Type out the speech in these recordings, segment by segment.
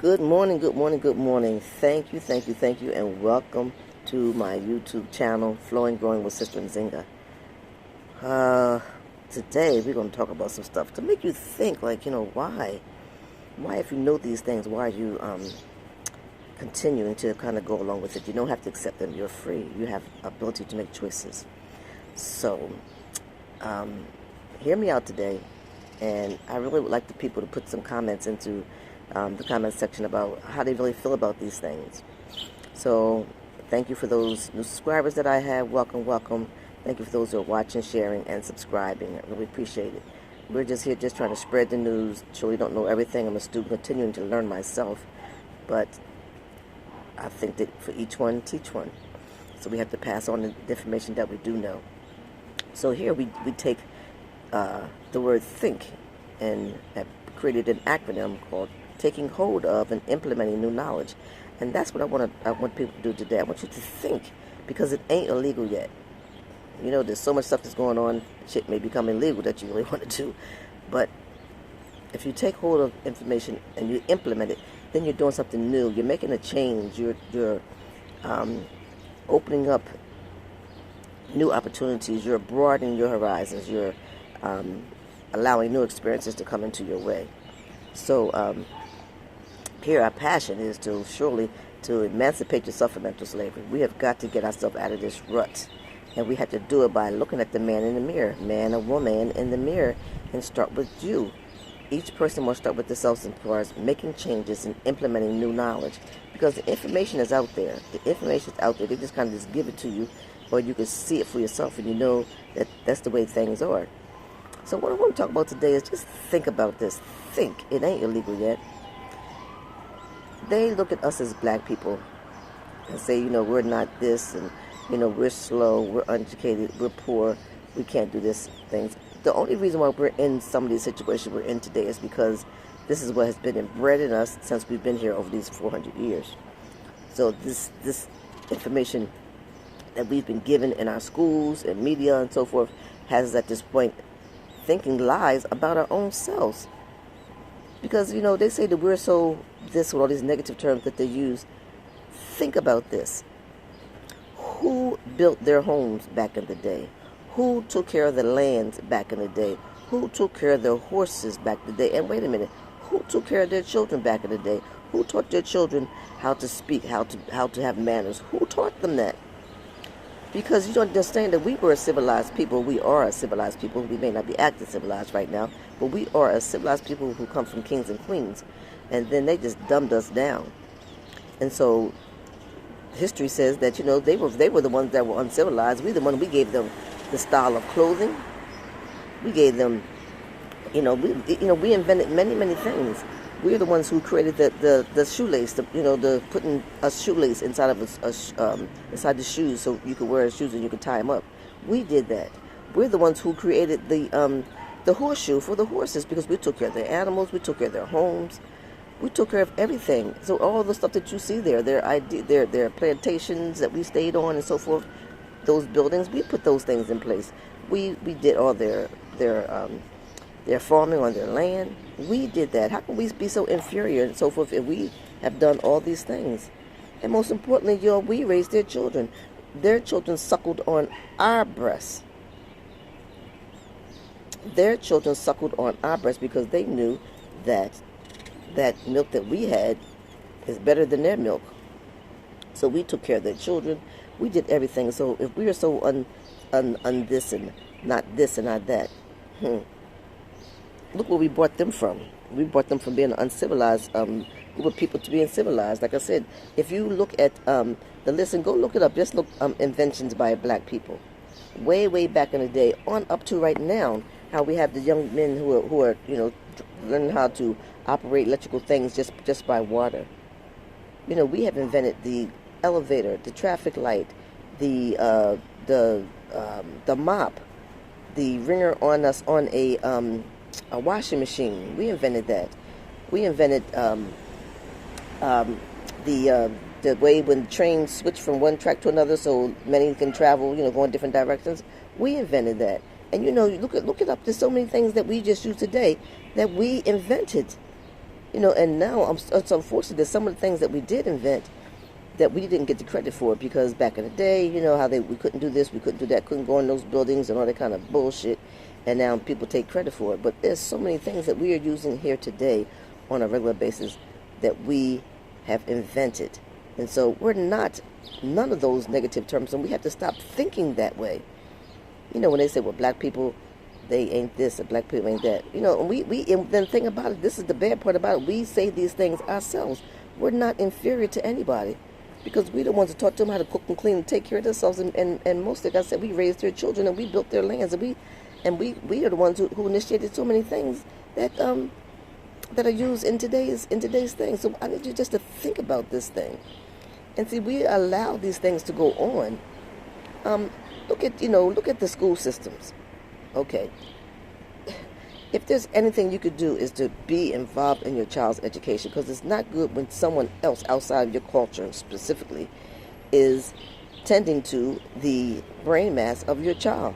Good morning, good morning, good morning. Thank you, and welcome to my YouTube channel, FlowinGrowin with Sister Nzinga. Today we're going to talk about some stuff to make you think, why if you know these things, why are you continuing to kind of go along with it? You don't have to accept them. You're free. You have ability to make choices. So, hear me out today, and I really would like the people to put some comments into the comment section about how they really feel about these things. So thank you for those new subscribers that I have. Welcome. Thank you for those who are watching, sharing, and subscribing. I really appreciate it. We're just here trying to spread the news. Surely don't know everything. I'm a student continuing to learn myself. But I think that for each one, teach one. So we have to pass on the information that we do know. So here we take the word think and have created an acronym called taking hold of and implementing new knowledge. And that's what I want people to do today. I want you to think, because it ain't illegal yet. You know, there's so much stuff that's going on, shit may become illegal that you really want to do. But if you take hold of information and you implement it, then you're doing something new. You're making a change. You're opening up new opportunities. You're broadening your horizons. You're allowing new experiences to come into your way. So here our passion is to emancipate yourself from mental slavery. We have got to get ourselves out of this rut. And we have to do it by looking at the man in the mirror, man or woman in the mirror, and start with you. Each person must start with themselves as far as making changes and implementing new knowledge. Because the information is out there. The information is out there. They just kind of just give it to you, or you can see it for yourself, and you know that that's the way things are. So what I want to talk about today is just think about this. Think. It ain't illegal yet. They look at us as black people and say, we're not this, and, we're slow, we're uneducated, we're poor, we can't do this things. The only reason why we're in some of these situations we're in today is because this is what has been inbred in us since we've been here over these 400 years. So this information that we've been given in our schools and media and so forth has us at this point thinking lies about our own selves. Because, they say that we're so this with all these negative terms that they use. Think about this. Who built their homes back in the day? Who took care of the land back in the day? Who took care of their horses back in the day? And wait a minute, who took care of their children back in the day? Who taught their children how to speak, how to have manners? Who taught them that? Because you don't understand that we were a civilized people. We are a civilized people. We may not be acting civilized right now, but we are a civilized people who come from kings and queens. And then they just dumbed us down. And so history says that, they were the ones that were uncivilized. We gave them the style of clothing. We gave them, we invented many things. We're the ones who created the shoelace, the putting a shoelace inside of inside the shoes so you could wear shoes and you could tie them up. We did that. We're the ones who created the horseshoe for the horses, because we took care of their animals, we took care of their homes, we took care of everything. So all the stuff that you see there, their plantations that we stayed on and so forth, those buildings, we put those things in place. We did all their farming on their land. We did that. How can we be so inferior and so forth if we have done all these things? And most importantly, we raised their children. Their children suckled on our breasts. Their children suckled on our breasts because they knew that milk that we had is better than their milk. So we took care of their children. We did everything. So if we are so un this and not this and not that, look where we brought them from. We brought them from being an uncivilized group of people to being civilized. Like I said, if you look at the list, and go look it up, just look inventions by black people. Way back in the day, on up to right now, how we have the young men who are learning how to operate electrical things just by water. We have invented the elevator, the traffic light, the mop, the ringer on us on a washing machine. We invented that. We invented the way when trains switch from one track to another so many can travel, go in different directions. We invented that. And look it up. There's so many things that we just use today that we invented. And now it's unfortunate that some of the things that we did invent that we didn't get the credit for, because back in the day, how we couldn't do this, we couldn't do that, couldn't go in those buildings and all that kind of bullshit, and now people take credit for it. But there's so many things that we are using here today on a regular basis that we have invented. And so we're not none of those negative terms, and we have to stop thinking that way. When they say, well, black people, they ain't this, or black people ain't that. And then think about it, this is the bad part about it. We say these things ourselves. We're not inferior to anybody, because we're the ones who taught them how to cook and clean and take care of themselves. And most, like I said, we raised their children and we built their lands, and we are the ones who initiated so many things that are used in today's thing. So I need you just to think about this thing. And see, we allow these things to go on. Look at the school systems. Okay. If there's anything you could do is to be involved in your child's education, because it's not good when someone else outside of your culture specifically is tending to the brain mass of your child.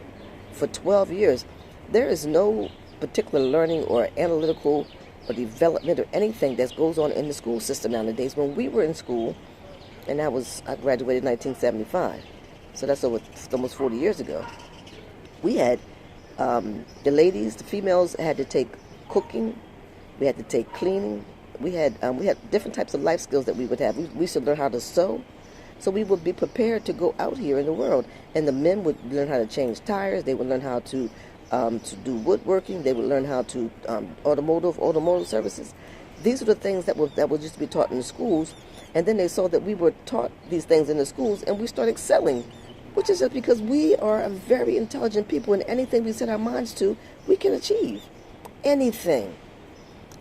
For 12 years, there is no particular learning or analytical or development or anything that goes on in the school system nowadays. When we were in school, and I graduated in 1975, so that's almost 40 years ago, we had the ladies, the females, had to take cooking, we had to take cleaning, we had different types of life skills that we would have. We should learn how to sew, so we would be prepared to go out here in the world. And the men would learn how to change tires, they would learn how to do woodworking, they would learn how to automotive services. These are the things that would just be taught in the schools. And then they saw that we were taught these things in the schools, and we started excelling, which is just because we are a very intelligent people, and anything we set our minds to, we can achieve. Anything.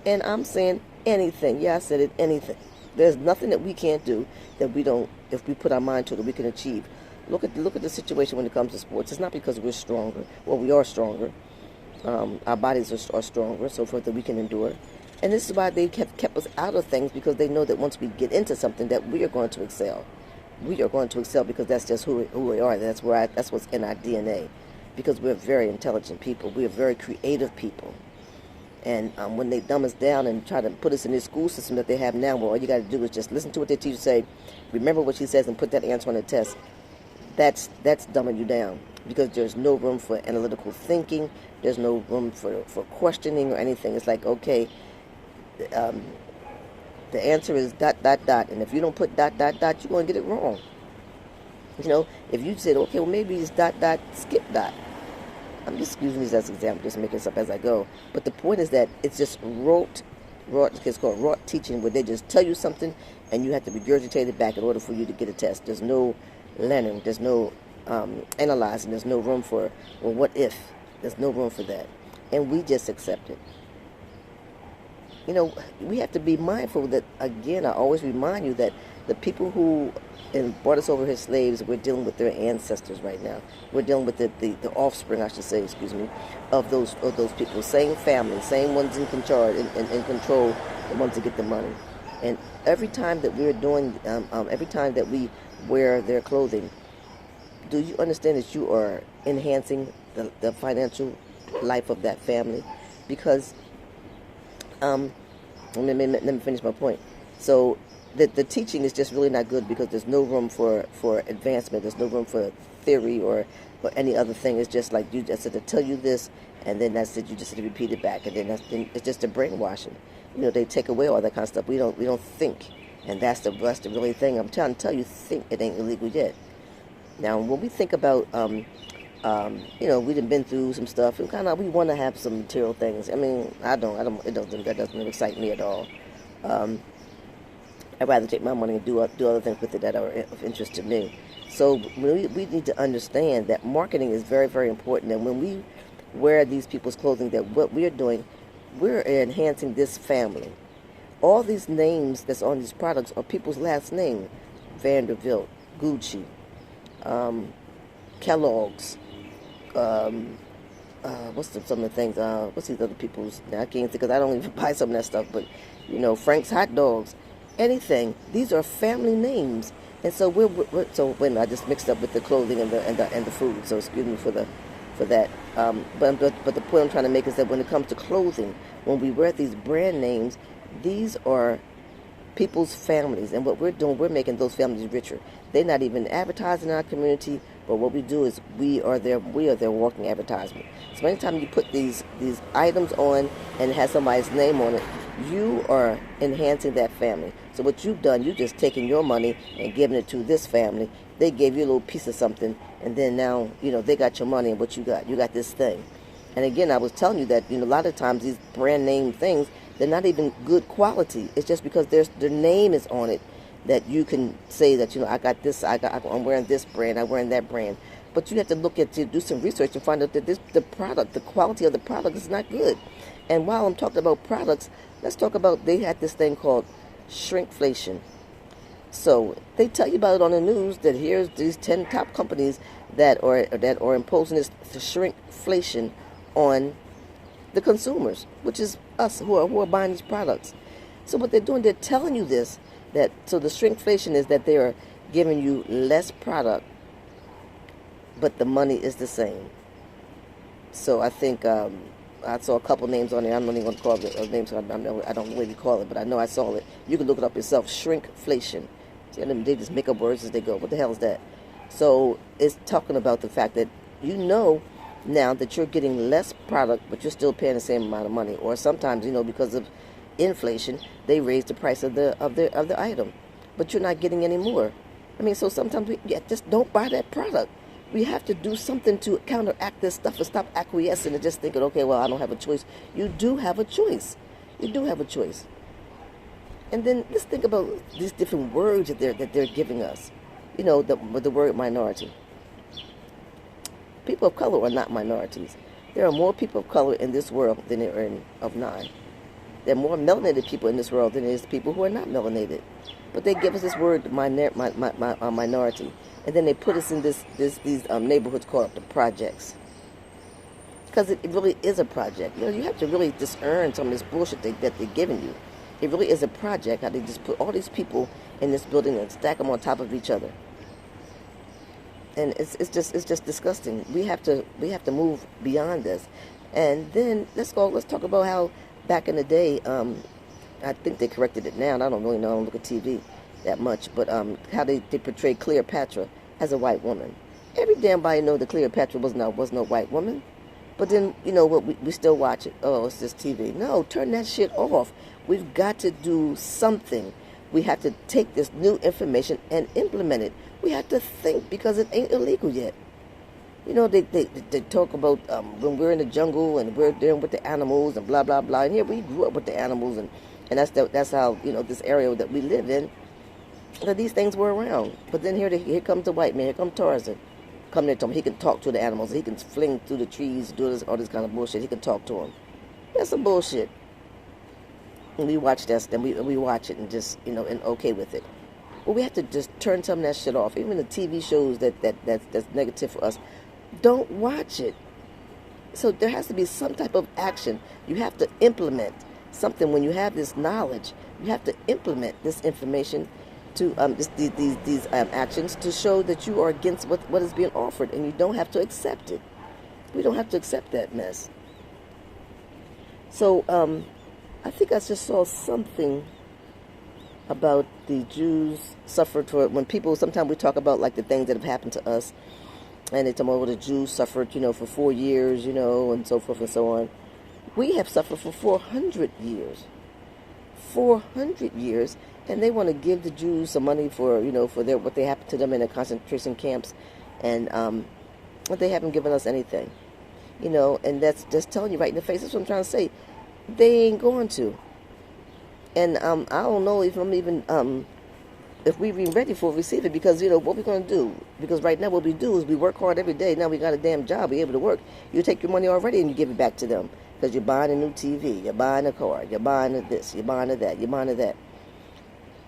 And I'm saying anything. Yeah, I said it, anything. There's nothing that we can't do that we don't, if we put our mind to it, that we can achieve. Look at the situation when it comes to sports. It's not because we're stronger. Well, we are stronger. Our bodies are stronger, so forth, that we can endure. And this is why they have kept us out of things, because they know that once we get into something, that we are going to excel. We are going to excel because that's just who we are. That's what's in our DNA, because we're very intelligent people. We're very creative people. And when they dumb us down and try to put us in this school system that they have now, where all you got to do is just listen to what their teacher say, remember what she says, and put that answer on the test, that's dumbing you down, because there's no room for analytical thinking. There's no room for questioning or anything. It's like, okay, the answer is ... and if you don't put ... you're going to get it wrong. If you said, okay, well, maybe it's ... skip ... I'm just using these as an example, just making this up as I go. But the point is that it's just it's called rote teaching, where they just tell you something and you have to regurgitate it back in order for you to get a test. There's no learning, there's no analyzing, there's no room for, well, what if? There's no room for that. And we just accept it. We have to be mindful that, again, I always remind you that the people who brought us over as slaves, we're dealing with their ancestors right now. We're dealing with the offspring, I should say, of those people. Same family, same ones in control, the ones that get the money. And every time that we're doing, every time that we wear their clothing, do you understand that you are enhancing the financial life of that family? Because let me finish my point. So the teaching is just really not good, because there's no room for advancement. There's no room for theory or any other thing. It's just like, you just had to tell you this, and then that's it. You just have to repeat it back, and then it's just a brainwashing. They take away all that kind of stuff. We don't think, and that's the really thing. I'm trying to tell you, think. It ain't illegal yet. Now, when we think about we've been through some stuff, and we want to have some material things. I mean, that doesn't excite me at all. I'd rather take my money and do other things with it that are of interest to me. So we need to understand that marketing is very, very important. And when we wear these people's clothing, that what we're doing, we're enhancing this family. All these names that's on these products are people's last name. Vanderbilt, Gucci, Kellogg's, what's some of the things, what's these other people's, now I can't think, because I don't even buy some of that stuff, but, Frank's Hot Dogs, anything. These are family names. And so so wait a minute, I just mixed up with the clothing and the food, so excuse me for that. But the point I'm trying to make is that when it comes to clothing, when we wear these brand names, These are people's families, and what we're doing, we're making those families richer. They're not even advertising in our community, but what we do is we are their walking advertisement. So anytime you put these items on and it has somebody's name on it, you are enhancing that family. So what you've done, you just taking your money and giving it to this family. They gave you a little piece of something, and then now they got your money, and what you got this thing. And again, I was telling you that a lot of times these brand name things, they're not even good quality. It's just because their name is on it that you can say that I got this, I'm wearing this brand, I'm wearing that brand. But you have to do some research and find out that the quality of the product is not good. And while I'm talking about products, let's talk about, they had this thing called shrinkflation. So they tell you about it on the news that here's these 10 top companies that are imposing this shrinkflation on the consumers, which is us who are buying these products. So what they're doing, they're telling you this, so the shrinkflation is that they are giving you less product, but the money is the same. So I think I saw a couple names on there. I'm not even going to call the names. I don't know what you call it, but I know I saw it. You can look it up yourself. Shrinkflation. See, they just make up words as they go. What the hell is that? So it's talking about the fact that now that you're getting less product, but you're still paying the same amount of money. Or sometimes, because of inflation, they raise the price of the item, but you're not getting any more. I mean, so sometimes we just don't buy that product. We have to do something to counteract this stuff and stop acquiescing and just thinking, okay, well, I don't have a choice. You do have a choice. You do have a choice. And then let's think about these different words that they're giving us. The word minority. People of color are not minorities. There are more people of color in this world than there are of non. There are more melanated people in this world than there is people who are not melanated. But they give us this word minority, and then they put us in these neighborhoods called the projects. Because it really is a project. You have to really discern some of this bullshit that they're giving you. It really is a project. How they just put all these people in this building and stack them on top of each other. And it's just disgusting. We have to move beyond this. And then let's talk about how back in the day, I think they corrected it now, and I don't really know, I don't look at TV that much, but how they portrayed Cleopatra as a white woman. Every damn body know that Cleopatra was no white woman. But then, what, we still watch it. Oh, it's just TV. No, turn that shit off. We've got to do something. We have to take this new information and implement it. We have to think, because it ain't illegal yet. They talk about when we're in the jungle and we're dealing with the animals and blah, blah, blah. And here we grew up with the animals, and that's how, this area that we live in, that these things were around. But then here comes the white man, here comes Tarzan. Come there, tell him he can talk to the animals. He can fling through the trees, do all this kind of bullshit. He can talk to them. That's some bullshit. And we watch that, then we watch it and just, and okay with it. Well, we have to just turn some of that shit off. Even the TV shows that's negative for us, don't watch it. So there has to be some type of action. You have to implement something. When you have this knowledge, you have to implement this information to these actions to show that you are against what is being offered, and you don't have to accept it. We don't have to accept that mess. So I think I just saw something about the Jews suffered for, when people, sometimes we talk about like the things that have happened to us, and they talk about the Jews suffered, for 4 years, and so forth and so on. We have suffered for 400 years. 400 years, and they want to give the Jews some money for, for what they happened to them in the concentration camps, and they haven't given us anything, and that's just telling you right in the face. That's what I'm trying to say. They ain't going to. And I don't know if we're even ready for receive it, because what we're going to do, because right now what we do is we work hard every day. Now we got a damn job, we're able to work. You take your money already and you give it back to them, because you're buying a new TV, you're buying a car, you're buying this, you're buying that, you're buying that.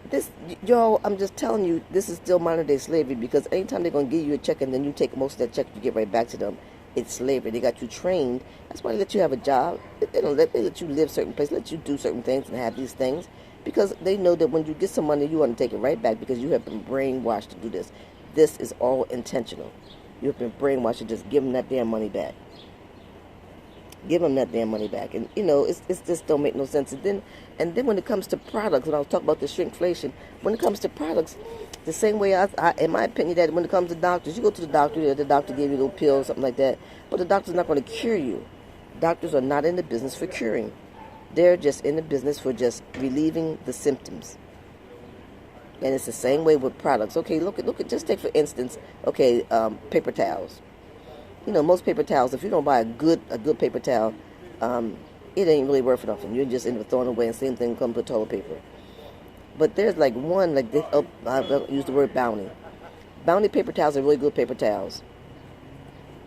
This, y'all, I'm just telling you, this is still modern day slavery, because anytime they're going to give you a check and then you take most of that check, you get right back to them. It's slavery. They got you trained. That's why they let you have a job. They let you live certain places, let you do certain things and have these things, because they know that when you get some money, you want to take it right back, because you have been brainwashed to do this. This is all intentional. You have been brainwashed to just give them that damn money back. Give them that damn money back. And it's just don't make no sense. And then when it comes to products, when I was talking about the shrinkflation, when it comes to products, the same way in my opinion, that when it comes to doctors, you go to the doctor gave you a little pill, something like that, but the doctor's not going to cure you. Doctors are not in the business for curing. They're just in the business for just relieving the symptoms. And it's the same way with products. Okay, look at just take for instance, paper towels. Most paper towels, if you don't buy a good paper towel, it ain't really worth nothing. You just end up throwing away, and same thing comes with toilet paper. But there's like one, I use the word Bounty. Bounty paper towels are really good paper towels.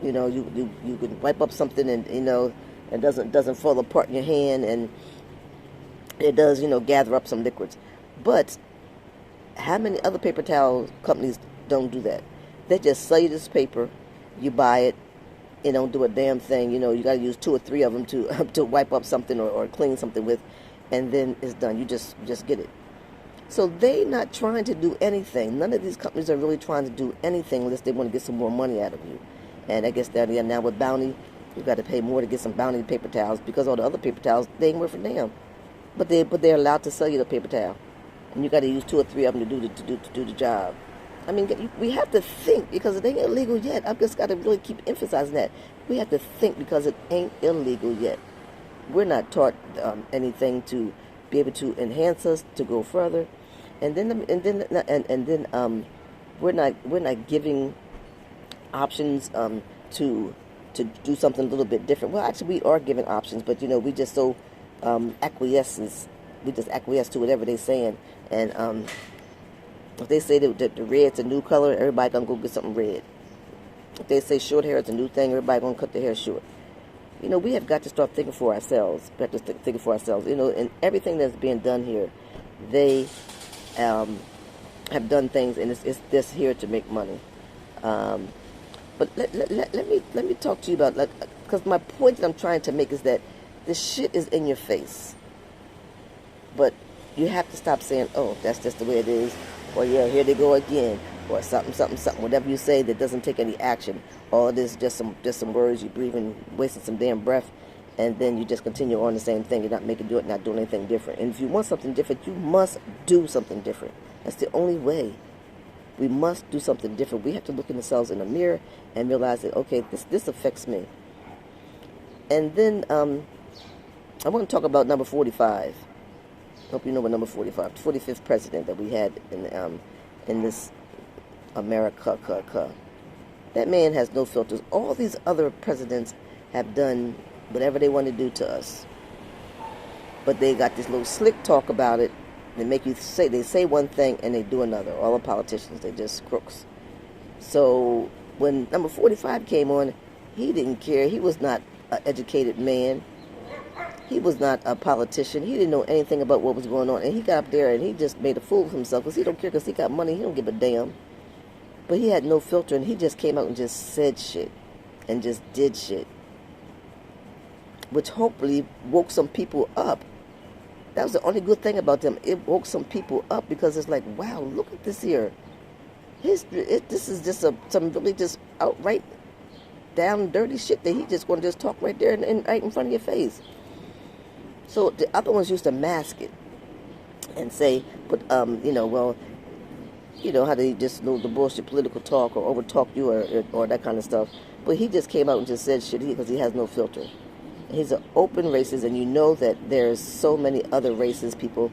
You can wipe up something and it doesn't fall apart in your hand, and it does gather up some liquids. But how many other paper towel companies don't do that? They just sell you this paper, you buy it, it don't do a damn thing. You got to use 2 or 3 of them to wipe up something or clean something with, and then it's done. You just get it. So they not trying to do anything. None of these companies are really trying to do anything unless they want to get some more money out of you. And I guess that now with Bounty, you got to pay more to get some Bounty paper towels, because all the other paper towels, they ain't worth a damn. But they're allowed to sell you the paper towel, and you got to use 2 or 3 of them to do the job. I mean, we have to think, because it ain't illegal yet. I've just got to really keep emphasizing that. We have to think, because it ain't illegal yet. We're not taught anything to be able to enhance us to go further, and then we're not giving options to do something a little bit different. Well, actually, we are giving options, but we just so acquiesce. We just acquiesce to whatever they're saying, and if they say that the red's a new color, everybody gonna go get something red. If they say short hair is a new thing, everybody gonna cut their hair short. We have got to start thinking for ourselves. We have to thinking for ourselves. And everything that's being done here, they have done things, and it's just here to make money. But let me talk to you about, because my point that I'm trying to make is that this shit is in your face. But you have to stop saying, "Oh, that's just the way it is," or "Yeah, here they go again," or something. Whatever you say that doesn't take any action. All it is just some words you breathing, wasting some damn breath, and then you just continue on the same thing. You're not not doing anything different. And if you want something different, you must do something different. That's the only way. We must do something different. We have to look at ourselves in the mirror and realize that, okay, this affects me. And then I want to talk about number 45. I hope you know what number 45, 45th president that we had in this America. That man has no filters. All these other presidents have done whatever they want to do to us, but they got this little slick talk about it. They make you they say one thing and they do another. All the politicians, they just crooks. So when number 45 came on, he didn't care. He was not an educated man. He was not a politician. He didn't know anything about what was going on. And he got up there and he just made a fool of himself, because he don't care, because he got money. He don't give a damn. But he had no filter, and he just came out and just said shit and just did shit, which hopefully woke some people up. That was the only good thing about them. It woke some people up, because it's like, wow, look at this here. This is just some really just outright down dirty shit that he just going to just talk right there and right in front of your face. So the other ones used to mask it and say, but how they just know the bullshit political talk or over-talk you or that kind of stuff. But he just came out and just said shit because he has no filter. He's an open racist, and you know that there's so many other racist people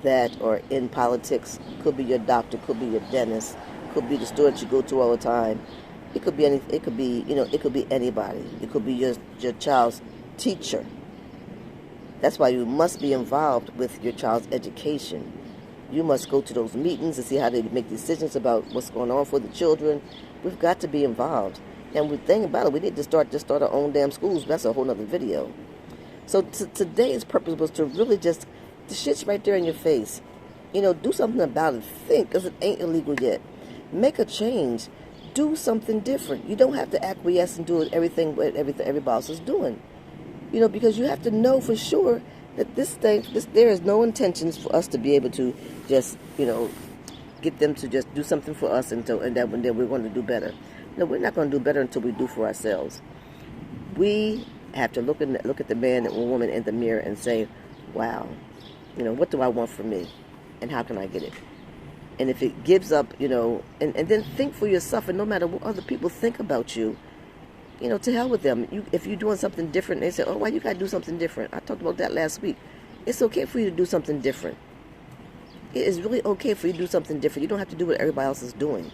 that are in politics. Could be your doctor, could be your dentist, could be the store that you go to all the time. It could be it could be anybody. It could be your child's teacher. That's why you must be involved with your child's education. You must go to those meetings and see how they make decisions about what's going on for the children. We've got to be involved. And the thing about it, we need to start our own damn schools. That's a whole other video. So today's purpose was to really just, the shit's right there in your face. Do something about it. Think, because it ain't illegal yet. Make a change. Do something different. You don't have to acquiesce and do everything everybody else is doing. Because you have to know for sure that there is no intentions for us to be able to just, get them to just do something for us and then we're going to do better. No, we're not going to do better until we do for ourselves. We have to look at the man or woman in the mirror and say, wow, what do I want for me? And how can I get it? And if it gives up, and then think for yourself, and no matter what other people think about you, to hell with them. If you're doing something different, they say, oh, why you got to do something different? I talked about that last week. It's okay for you to do something different. It is really okay for you to do something different. You don't have to do what everybody else is doing.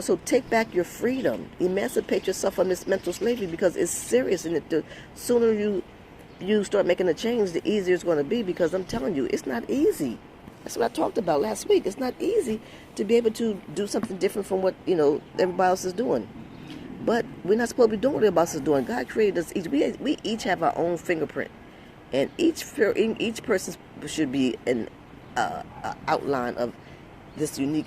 So take back your freedom. Emancipate yourself from this mental slavery, because it's serious. And the sooner you start making a change, the easier it's going to be, because I'm telling you, it's not easy. That's what I talked about last week. It's not easy to be able to do something different from what, everybody else is doing. But we're not supposed to be doing what everybody else is doing. God created us each. We each have our own fingerprint. And each person should be an outline of this unique